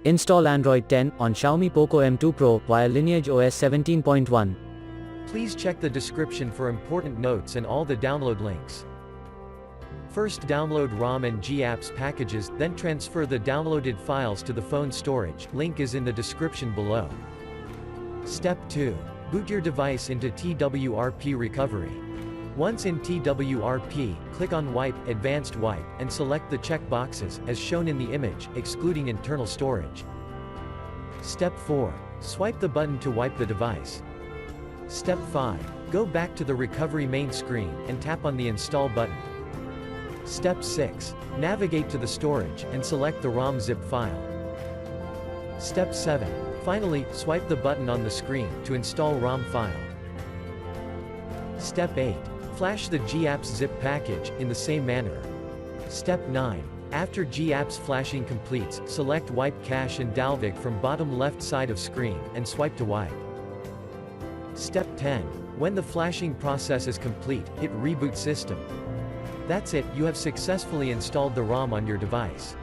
Install Android 10 on Xiaomi Poco M2 Pro via LineageOS 17.1. Please check the description for important notes and all the download links. First download ROM and GApps packages, then transfer the downloaded files to the phone storage, link is in the description below. Step 2. Boot your device into TWRP recovery. Once in TWRP, click on Wipe, Advanced Wipe, and select the check boxes, as shown in the image, excluding internal storage. Step 4. Swipe the button to wipe the device. Step 5. Go back to the recovery main screen, and tap on the Install button. Step 6. Navigate to the storage, and select the ROM zip file. Step 7. Finally, swipe the button on the screen, to install ROM file. Step 8. Flash the GApps zip package, in the same manner. Step 9. After GApps flashing completes, select Wipe Cache and Dalvik from bottom left side of screen, and swipe to wipe. Step 10. When the flashing process is complete, hit Reboot System. That's it, you have successfully installed the ROM on your device.